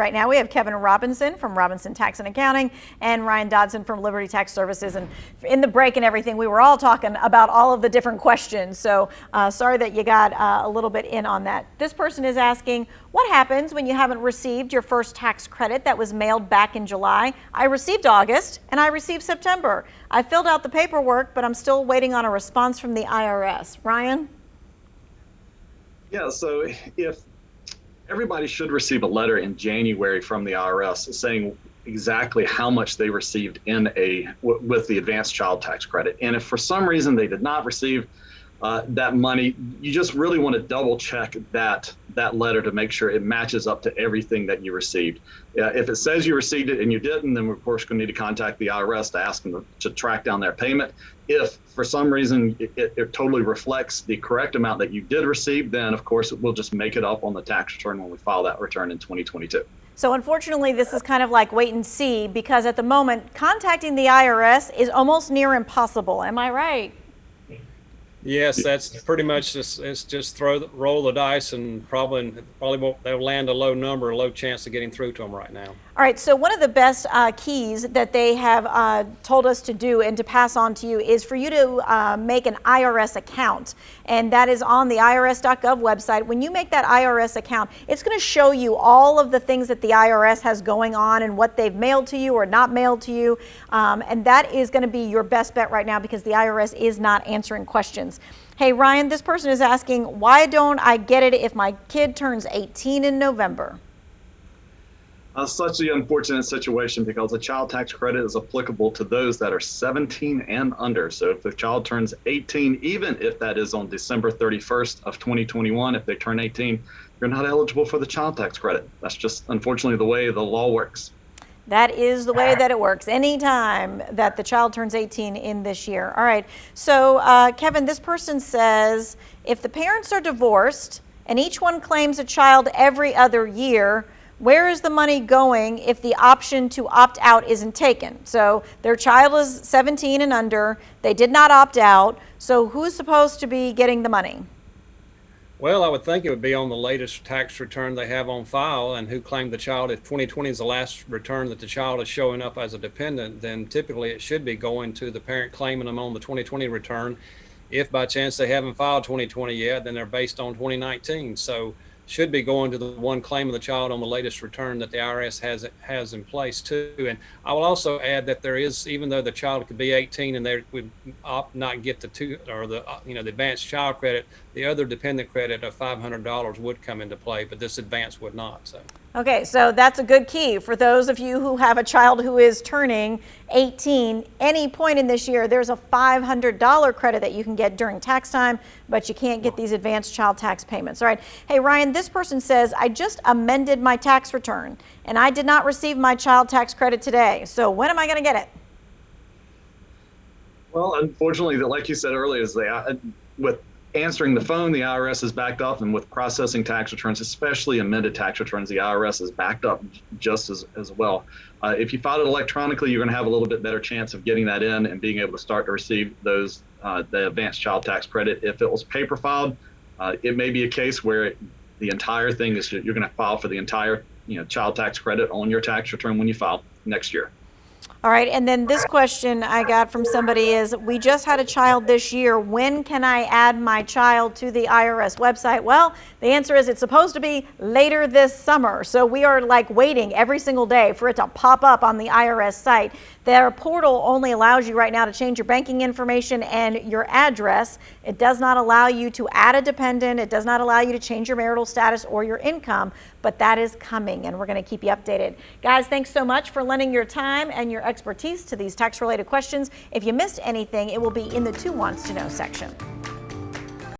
right now. We have Kevin Robinson from Robinson Tax and Accounting and Ryan Dodson from Liberty Tax Services. And in the break and everything, we were all talking about all of the different questions. So sorry that you got a little bit in on that. This person is asking, what happens when you haven't received your first tax credit that was mailed back in July? I received August and I received September. I filled out the paperwork, but I'm still waiting on a response from the IRS. Ryan? Yeah, so if everybody should receive a letter in January from the IRS saying exactly how much they received with the advanced child tax credit. And if for some reason they did not receive that money, you just really want to double check that letter to make sure it matches up to everything that you received. If it says you received it and you didn't, then we're of course going to need to contact the IRS to ask them to track down their payment. If for some reason it totally reflects the correct amount that you did receive, then of course we'll just make it up on the tax return when we file that return in 2022. So unfortunately, this is kind of like wait and see, because at the moment, contacting the IRS is almost near impossible. Am I right? Yes, that's pretty much just roll the dice, and probably they'll land a low number, a low chance of getting through to them right now. All right, so one of the best keys that they have told us to do and to pass on to you is for you to make an IRS account, and that is on the irs.gov website. When you make that IRS account, it's going to show you all of the things that the IRS has going on and what they've mailed to you or not mailed to you, and that is going to be your best bet right now because the IRS is not answering questions. Hey, Ryan, this person is asking, why don't I get it if my kid turns 18 in November? Such the unfortunate situation because the child tax credit is applicable to those that are 17 and under. So if the child turns 18, even if that is on December 31st of 2021, if they turn 18, you're not eligible for the child tax credit. That's just unfortunately the way the law works. That is the way that it works anytime that the child turns 18 in this year. All right. So, Kevin, this person says, if the parents are divorced and each one claims a child every other year, where is the money going if the option to opt out isn't taken? So their child is 17 and under. They did not opt out. So who's supposed to be getting the money? Well, I would think it would be on the latest tax return they have on file, and who claimed the child. If 2020 is the last return that the child is showing up as a dependent, then typically it should be going to the parent claiming them on the 2020 return. If by chance they haven't filed 2020 yet, then they're based on 2019. So should be going to the one claiming the child on the latest return that the IRS has in place too. And I will also add that there is, even though the child could be 18 and they would opt not get the advanced child credit, the other dependent credit of $500 would come into play, but this advance would not. So. Okay, so that's a good key for those of you who have a child who is turning 18. Any point in this year, there's a $500 credit that you can get during tax time, but you can't get these advanced child tax payments. All right. Hey, Ryan, this person says, I just amended my tax return and I did not receive my child tax credit today. So when am I going to get it? Well, unfortunately, like you said earlier, with answering the phone, the IRS is backed up, and with processing tax returns, especially amended tax returns, the IRS is backed up just as well. If you file it electronically, you're going to have a little bit better chance of getting that in and being able to start to receive those the advanced child tax credit. If it was paper filed, it may be a case where the entire thing is you're going to file for the entire child tax credit on your tax return when you file next year. All right, and then this question I got from somebody is, we just had a child this year. When can I add my child to the IRS website? Well, the answer is it's supposed to be later this summer. So we are like waiting every single day for it to pop up on the IRS site. Their portal only allows you right now to change your banking information and your address. It does not allow you to add a dependent. It does not allow you to change your marital status or your income, but that is coming, and we're going to keep you updated. Guys, thanks so much for lending your time and your expertise to these tax-related questions. If you missed anything, it will be in the Two Wants to Know section.